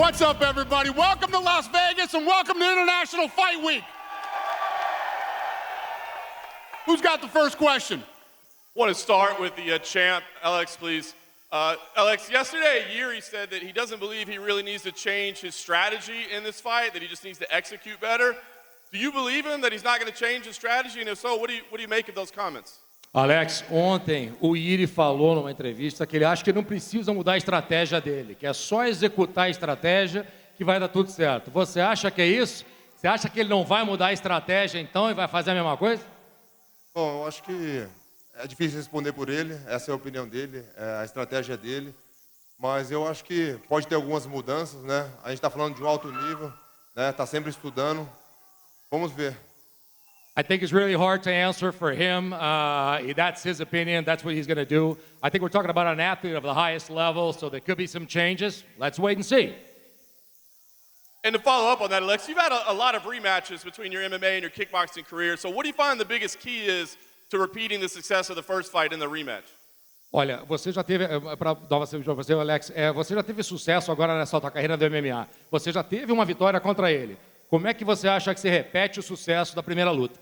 What's up, everybody? Welcome to Las Vegas and welcome to International Fight Week. Who's got the first question? I want to start with the champ, Alex, please. Alex, yesterday, Jiri said that he doesn't believe he really needs to change his strategy in this fight, that he just needs to execute better. Do you believe him that he's not going to change his strategy? And if so, what do you make of those comments? Alex, ontem o Jiri falou numa entrevista que ele acha que não precisa mudar a estratégia dele, que é só executar a estratégia que vai dar tudo certo. Você acha que é isso? Você acha que ele não vai mudar a estratégia então e vai fazer a mesma coisa? Bom, eu acho que é difícil responder por ele, essa é a opinião dele, é a estratégia dele, mas eu acho que pode ter algumas mudanças, né? A gente está falando de um alto nível, né? Está sempre estudando, vamos ver. I think it's really hard to answer for him. That's his opinion. That's what he's going to do. I think we're talking about an athlete of the highest level, so there could be some changes. Let's wait and see. And to follow up on that, Alex, you've had a lot of rematches between your MMA and your kickboxing career. So what do you find the biggest key is to repeating the success of the first fight in the rematch? Olha, você já teve, para dar uma para você, Alex, você já teve sucesso agora nessa sua carreira do MMA. Você já teve uma vitória contra ele. Como é que você acha que se repete o sucesso da primeira luta?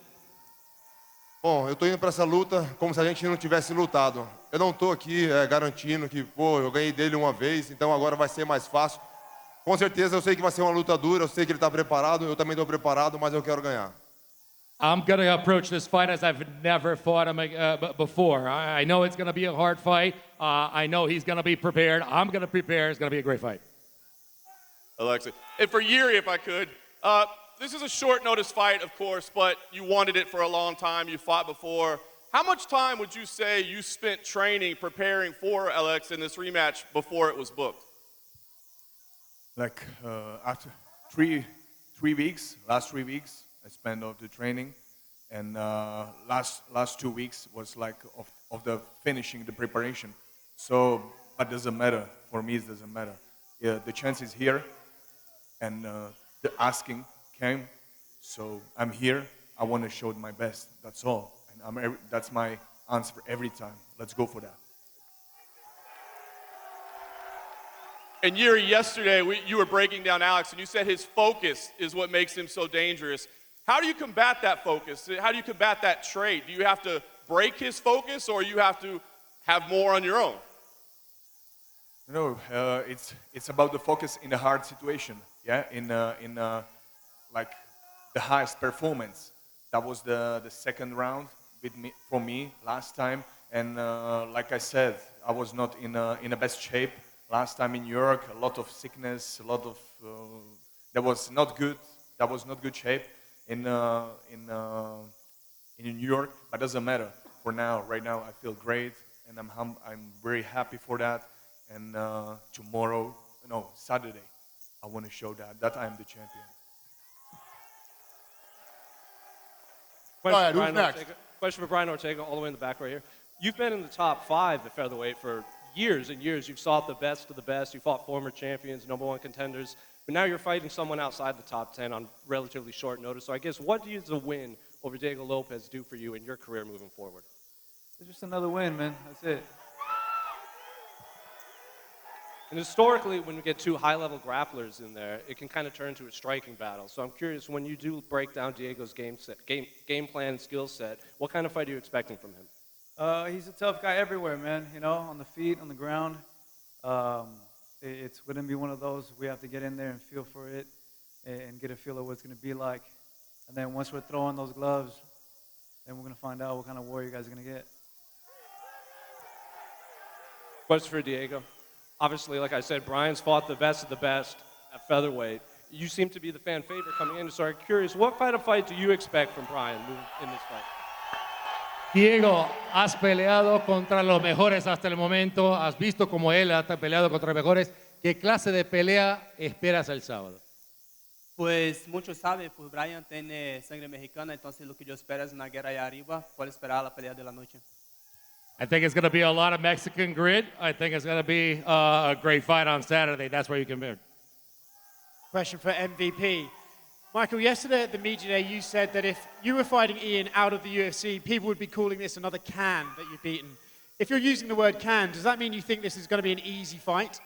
Bom, eu estou indo para essa luta como se a gente não tivesse lutado. Eu não estou aqui garantindo que, eu ganhei dele uma vez, então agora vai ser mais fácil. Com certeza eu sei que vai ser uma luta dura, eu sei que ele está preparado, eu também estou preparado, mas eu quero ganhar. I'm going to approach this fight as I've never fought him before. I know it's going to be a hard fight. I know he's going to be prepared. I'm going to prepare. It's going to be a great fight. Alexa. And for Jiri, if I could, this is a short notice fight, of course, but you wanted it for a long time. You fought before. How much time would you say you spent training, preparing for Alex in this rematch before it was booked? Like after three weeks, last 3 weeks, I spent of the training, and last 2 weeks was like of the finishing the preparation. So, but doesn't matter for me. It doesn't matter. Yeah, the chance is here, and the asking came, so I'm here. I want to show my best. That's all, and that's my answer every time. Let's go for that. And Jiri, yesterday you were breaking down Alex, and you said his focus is what makes him so dangerous. How do you combat that focus? How do you combat that trait? Do you have to break his focus, or you have to have more on your own? No, it's about the focus in a hard situation. Yeah, in like the highest performance. That was the second round for me last time, and like I said, I was not in a best shape. Last time in New York, a lot of sickness, a lot of that was not good. That was not good shape in New York, but doesn't matter. For now, right now, I feel great, and I'm very happy for that. And Saturday, I want to show that I'm the champion. Go ahead, who's next? Question for Brian Ortega, all the way in the back right here. You've been in the top 5 at featherweight for years and years. You've sought the best of the best. You fought former champions, #1 contenders. But now you're fighting someone outside the top 10 on relatively short notice. So I guess what does a win over Diego Lopes do for you in your career moving forward? It's just another win, man. That's it. And historically, when we get 2 high-level grapplers in there, it can kind of turn into a striking battle. So I'm curious, when you do break down Diego's game plan and skill set, what kind of fight are you expecting from him? He's a tough guy everywhere, man. You know, on the feet, on the ground. It's going to be one of those we have to get in there and feel for it and get a feel of what it's going to be like. And then once we're throwing those gloves, then we're going to find out what kind of war you guys are going to get. Question for Diego. Obviously, like I said, Brian's fought the best of the best at featherweight. You seem to be the fan favorite coming in, so I'm curious, what kind of fight do you expect from Brian in this fight? Diego, has peleado contra los mejores hasta el momento. Has visto como él ha peleado contra los mejores. ¿Qué clase de pelea esperas el sábado? Pues muchos saben, pues Brian tiene sangre mexicana, entonces lo que yo espero es una guerra allá arriba por esperar la pelea de la noche. I think it's going to be a lot of Mexican grit. I think it's going to be a great fight on Saturday. That's where you can be. Question for MVP. Michael, yesterday at the media day, you said that if you were fighting Ian out of the UFC, people would be calling this another can that you've beaten. If you're using the word can, does that mean you think this is going to be an easy fight?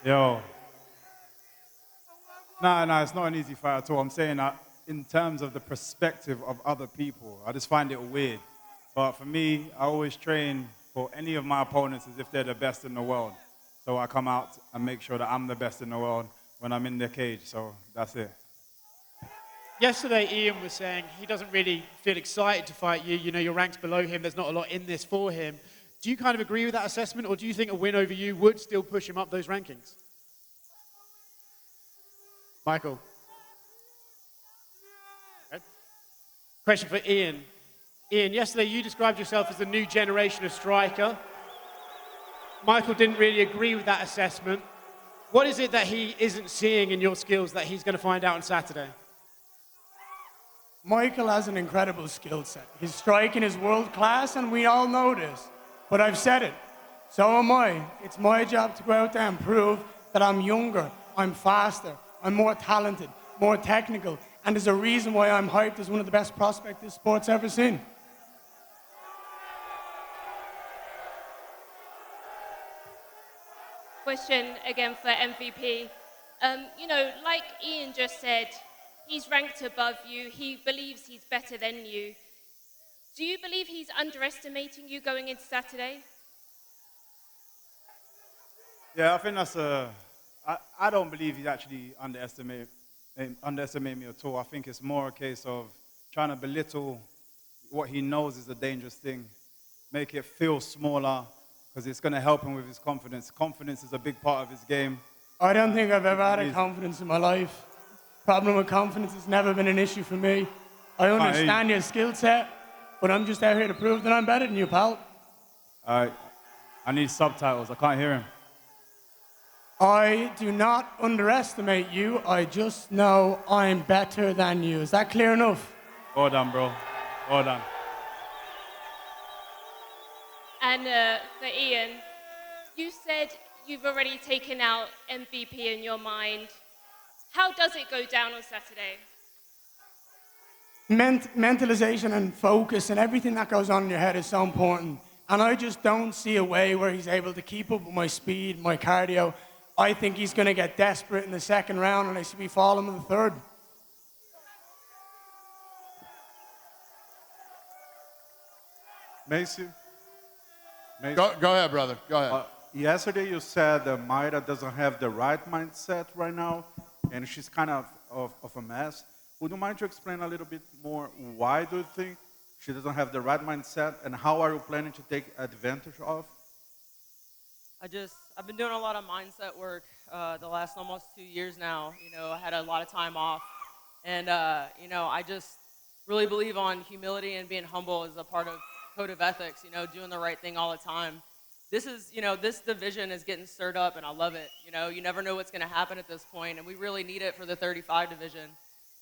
Yo. No, it's not an easy fight at all. I'm saying that in terms of the perspective of other people, I just find it weird. But for me, I always train for any of my opponents as if they're the best in the world. So I come out and make sure that I'm the best in the world when I'm in the cage. So that's it. Yesterday, Ian was saying he doesn't really feel excited to fight you. You know, your rank's below him. There's not a lot in this for him. Do you kind of agree with that assessment, or do you think a win over you would still push him up those rankings? Michael. Okay. Question for Ian. Ian, yesterday you described yourself as the new generation of striker. Michael didn't really agree with that assessment. What is it that he isn't seeing in your skills that he's going to find out on Saturday? Michael has an incredible skill set. His striking is world class, and we all know this. But I've said it. So am I. It's my job to go out there and prove that I'm younger, I'm faster, I'm more talented, more technical, and there's a reason why I'm hyped as one of the best prospects this sport's ever seen. Question again for MVP. You know, like Ian just said, he's ranked above you. He believes he's better than you. Do you believe he's underestimating you going into Saturday? Yeah, I think that's I don't believe he's actually underestimating me at all. I think it's more a case of trying to belittle what he knows is a dangerous thing, make it feel smaller, because it's going to help him with his confidence. Confidence is a big part of his game. I don't think I've ever had a confidence in my life. Problem with confidence has never been an issue for me. I understand your skill set, but I'm just out here to prove that I'm better than you, pal. All right. I need subtitles. I can't hear him. I do not underestimate you. I just know I'm better than you. Is that clear enough? Well done, bro. Well done. And for Ian, you said you've already taken out MVP in your mind. How does it go down on Saturday? Mentalization and focus and everything that goes on in your head is so important. And I just don't see a way where he's able to keep up with my speed, my cardio. I think he's going to get desperate in the second round, and I see me falling in the third. Macy? Go ahead, brother. Go ahead. Yesterday you said Mayra doesn't have the right mindset right now, and she's kind of a mess. Would you mind to explain a little bit more why do you think she doesn't have the right mindset, and how are you planning to take advantage of? I've been doing a lot of mindset work the last almost 2 years now. You know, I had a lot of time off. And, you know, I just really believe on humility and being humble as a part of code of ethics, you know, doing the right thing all the time. This is, you know, this division is getting stirred up, and I love it. You know, you never know what's going to happen at this point, and we really need it for the 35 division.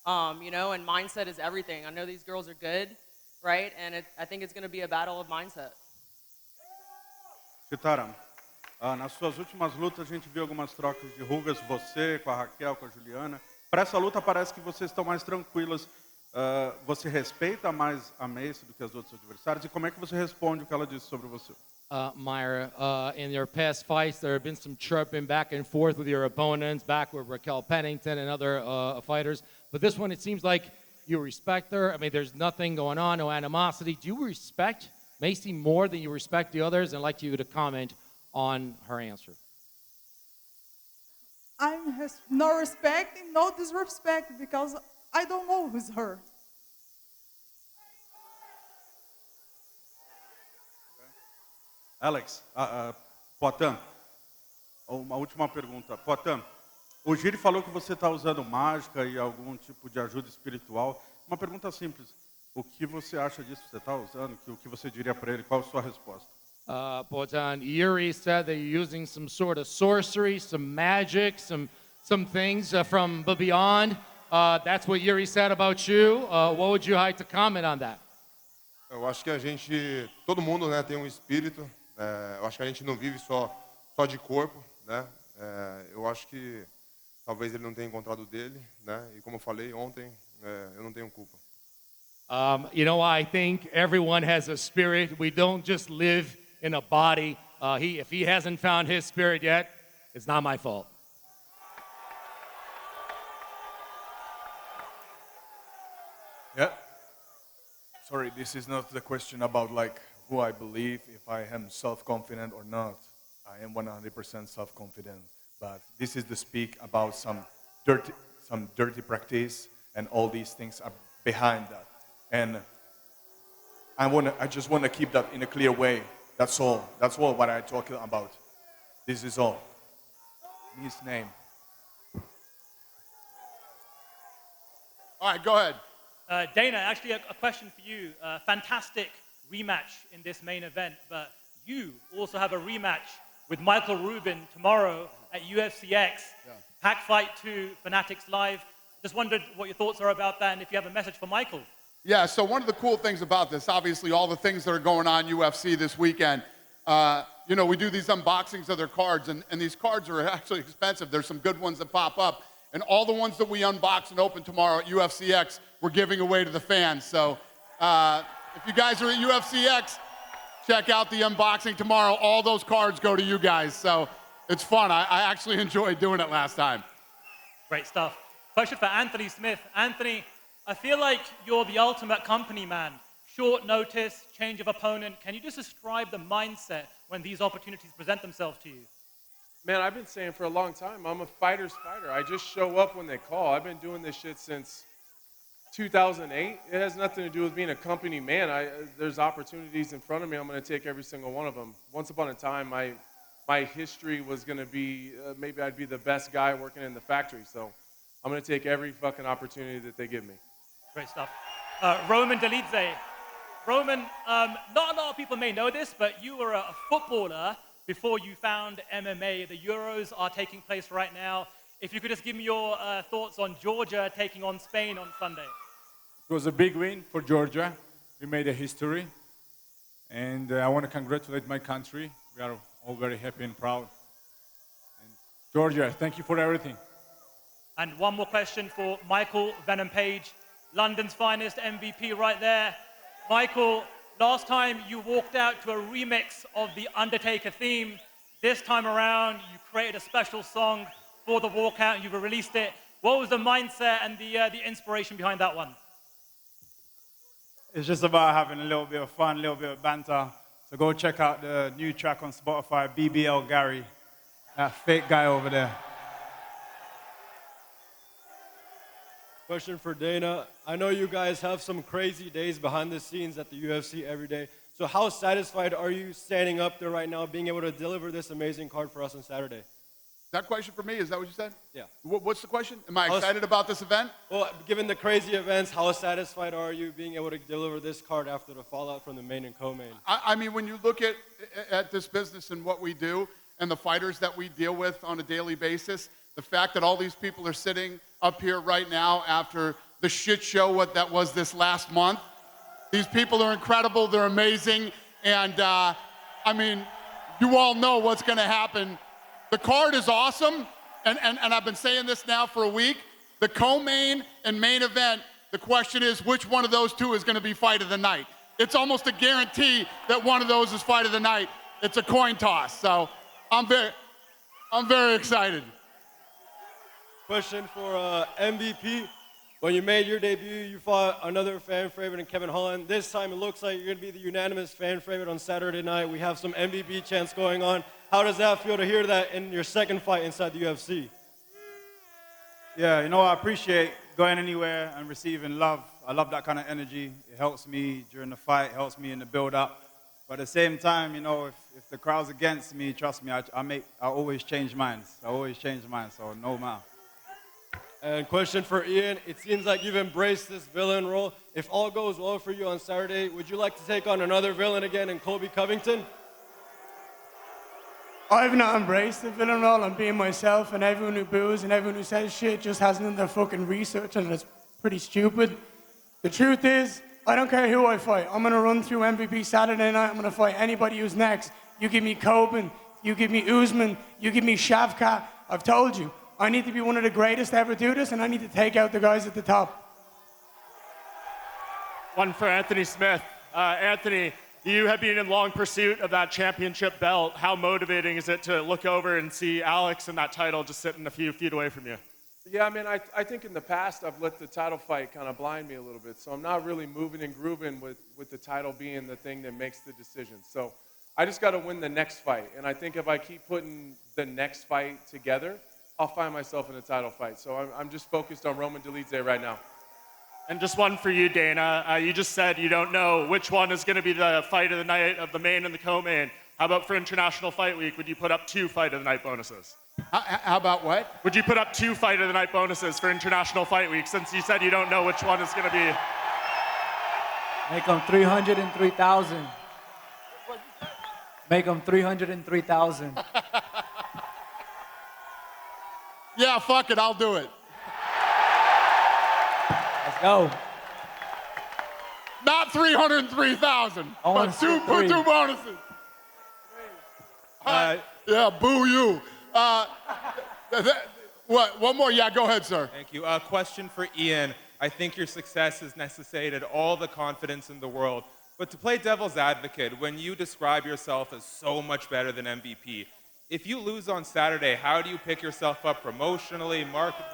You know, and mindset is everything. I know these girls are good, right? And I think it's going to be a battle of mindset. Chitara, nas suas últimas lutas a gente viu algumas trocas de rugas, você com a Raquel, com a Juliana. Para essa luta parece que vocês estão mais tranquilas. Você respeita mais a Macy do que as outras adversárias? E como é que você responde o que ela disse sobre você? Myra, in your past fights, there have been some chirping back and forth with your opponents, back with Raquel Pennington and other fighters. But this one, it seems like you respect her. I mean, there's nothing going on, no animosity. Do you respect Macy more than you respect the others? And I'd like you to comment on her answer. I'm no respect and no disrespect because I don't know who's her. Alex, Poitin, uma última pergunta. Poitin, o Jiri falou que você está usando mágica e algum tipo de ajuda espiritual. Uma pergunta simples. O que você acha disso que você está usando? O que você diria para ele? Qual a sua resposta? Poitin, Jiri said that you're using some sort of sorcery, some magic, some things from beyond. That's what Jiri said about you. What would you like to comment on that? Eu acho que a gente, todo mundo, né, tem um espírito. Eu acho que a gente não vive só de corpo, né? Eu acho que talvez ele não tenha encontrado o dele, né? E como eu falei ontem, eu não tenho culpa. You know, I think everyone has a spirit. We don't just live in a body. If he hasn't found his spirit yet, It's not my fault. Yeah. Sorry, this is not the question about like who I believe, if I am self-confident or not. I am 100% self-confident, but this is the speak about some dirty practice, and all these things are behind that. And I just want to keep that in a clear way. That's all. That's all what I'm talking about. This is all. His name. All right, go ahead. Dana, actually a question for you. Fantastic rematch in this main event, but you also have a rematch with Michael Rubin tomorrow at UFC X. Yeah. Pack Fight 2, Fanatics Live. Just wondered what your thoughts are about that and if you have a message for Michael. Yeah, so one of the cool things about this, obviously all the things that are going on UFC this weekend, you know, we do these unboxings of their cards, and these cards are actually expensive. There's some good ones that pop up, and all the ones that we unbox and open tomorrow at UFC X, we're giving away to the fans. So if you guys are at UFC X, check out the unboxing tomorrow. All those cards go to you guys, so it's fun. I actually enjoyed doing it last time. Great stuff. Question for Anthony Smith. Anthony, I feel like you're the ultimate company man. Short notice, change of opponent. Can you just describe the mindset when these opportunities present themselves to you? Man, I've been saying for a long time, I'm a fighter's fighter. I just show up when they call. I've been doing this shit since 2008. It has nothing to do with being a company man. There's opportunities in front of me. I'm going to take every single one of them. Once upon a time, my history was going to be, maybe I'd be the best guy working in the factory. So I'm going to take every fucking opportunity that they give me. Great stuff. Roman Dolidze. Roman, not a lot of people may know this, but you were a footballer before you found MMA. The Euros are taking place right now. If you could just give me your thoughts on Georgia taking on Spain on Sunday. It was a big win for Georgia. We made a history. And I want to congratulate my country. We are all very happy and proud. And Georgia, thank you for everything. And one more question for Michael Venom Page, London's finest MVP right there. Michael, last time you walked out to a remix of the Undertaker theme. This time around, you created a special song for the walkout. You released it. What was the mindset and the inspiration behind that one? It's just about having a little bit of fun, a little bit of banter. So go check out the new track on Spotify, BBL Garry, that fake guy over there. Question for Dana. I know you guys have some crazy days behind the scenes at the UFC every day. So how satisfied are you standing up there right now, being able to deliver this amazing card for us on Saturday? Is that question for me? Is that what you said? Yeah. What's the question? Am I excited about this event? Well, given the crazy events, how satisfied are you being able to deliver this card after the fallout from the main and co-main? I mean, when you look at this business and what we do and the fighters that we deal with on a daily basis, the fact that all these people are sitting up here right now after the shit show that was this last month, these people are incredible, they're amazing, and I mean, you all know what's gonna happen. The card is awesome, and I've been saying this now for a week. The co-main and main event, the question is which one of those two is gonna be fight of the night. It's almost a guarantee that one of those is fight of the night. It's a coin toss, so I'm very excited. Question for MVP. When you made your debut, you fought another fan favorite in Kevin Holland. This time it looks like you're going to be the unanimous fan favorite on Saturday night. We have some MVP chants going on. How does that feel to hear that in your second fight inside the UFC? Yeah, you know, I appreciate going anywhere and receiving love. I love that kind of energy. It helps me during the fight, helps me in the build-up. But at the same time, you know, if the crowd's against me, trust me, I always change minds. I always change minds, so no matter. And question for Ian. It seems like you've embraced this villain role. If all goes well for you on Saturday, would you like to take on another villain again in Colby Covington? I've not embraced the villain role. I'm being myself, and everyone who boos and everyone who says shit just hasn't done their fucking research, and it's pretty stupid. The truth is, I don't care who I fight. I'm gonna run through MVP Saturday night. I'm gonna fight anybody who's next. You give me Coben, you give me Usman, you give me Shavkat. I've told you, I need to be one of the greatest to ever do this, and I need to take out the guys at the top. One for Anthony Smith. Anthony, You have been in long pursuit of that championship belt. How motivating is it to look over and see Alex and that title just sitting a few feet away from you? Yeah, I mean, I think in the past I've let the title fight kind of blind me a little bit. So I'm not really moving and grooving with the title being the thing that makes the decision. So I just got to win the next fight. And I think if I keep putting the next fight together, I'll find myself in a title fight. So I'm just focused on Roman Dolidze right now. And just one for you, Dana. You just said you don't know which one is going to be the fight of the night of the main and the co-main. How about for International Fight Week? Would you put up 2 fight of the night bonuses? How about what? Would you put up 2 fight of the night bonuses for International Fight Week since you said you don't know which one is going to be? Make them 303,000. Make them 303,000. Yeah, fuck it, I'll do it. Let's go. Not 303,000, but two bonuses. Yeah, boo you. What? One more? Yeah, go ahead, sir. Thank you. Question for Ian. I think your success has necessitated all the confidence in the world. But to play devil's advocate, when you describe yourself as so much better than MVP, if you lose on Saturday, how do you pick yourself up promotionally, marketing?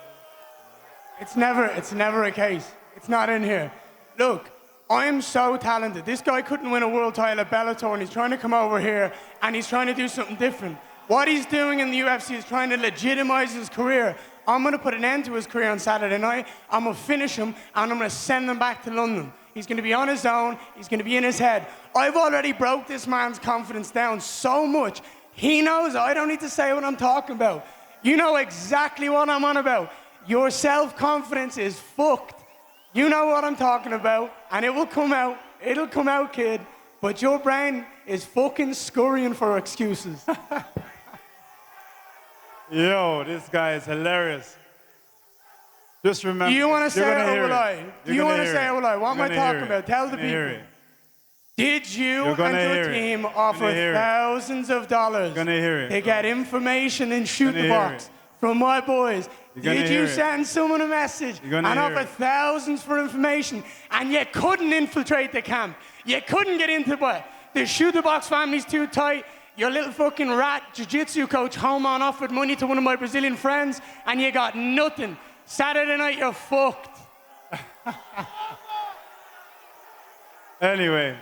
It's never a case. It's not in here. Look, I'm so talented. This guy couldn't win a world title at Bellator, and he's trying to come over here, and he's trying to do something different. What he's doing in the UFC is trying to legitimize his career. I'm going to put an end to his career on Saturday night. I'm going to finish him, and I'm going to send him back to London. He's going to be on his own. He's going to be in his head. I've already broke this man's confidence down so much. He knows I don't need to say what I'm talking about. You know exactly what I'm on about. Your self-confidence is fucked. You know what I'm talking about, and it will come out. It'll come out, kid. But your brain is fucking scurrying for excuses. Yo, this guy is hilarious. Just remember. Do you want to say it it or will I? Do you want to say it or will I? What am I talking about? Tell the people. Did you and your team offer thousands of dollars to get information in Shoot the Box from my boys? Did you send someone a message and offer thousands for information, and you couldn't infiltrate the camp? You couldn't get into what? The Shoot the Box family's too tight. Your little fucking rat jiu-jitsu coach Homan offered money to one of my Brazilian friends, and you got nothing. Saturday night, you're fucked. Anyway,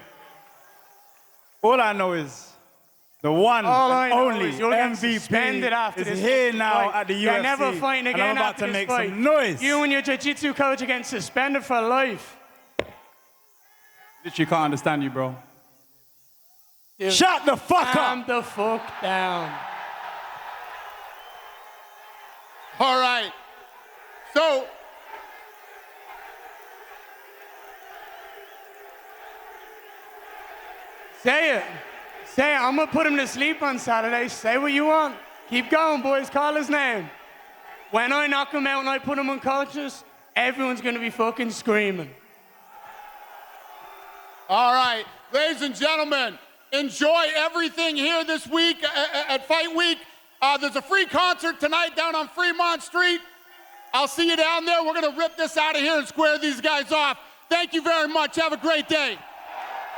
all I know is the one and only MVP is here now at the UFC. You're never fighting again and I'm about after to this make fight. some noise. You and your jiu-jitsu coach are getting suspended for life. Literally can't understand you, bro. Dude, Shut the fuck up. Calm the fuck down. All right. So, say it. Say it. I'm going to put him to sleep on Saturday. Say what you want. Keep going, boys. Call his name. When I knock him out and I put him unconscious, everyone's going to be fucking screaming. all right. Ladies and gentlemen, enjoy everything here this week at Fight Week. There's a free concert tonight down on Fremont Street. I'll see you down there. We're going to rip this out of here and square these guys off. Thank you very much. Have a great day.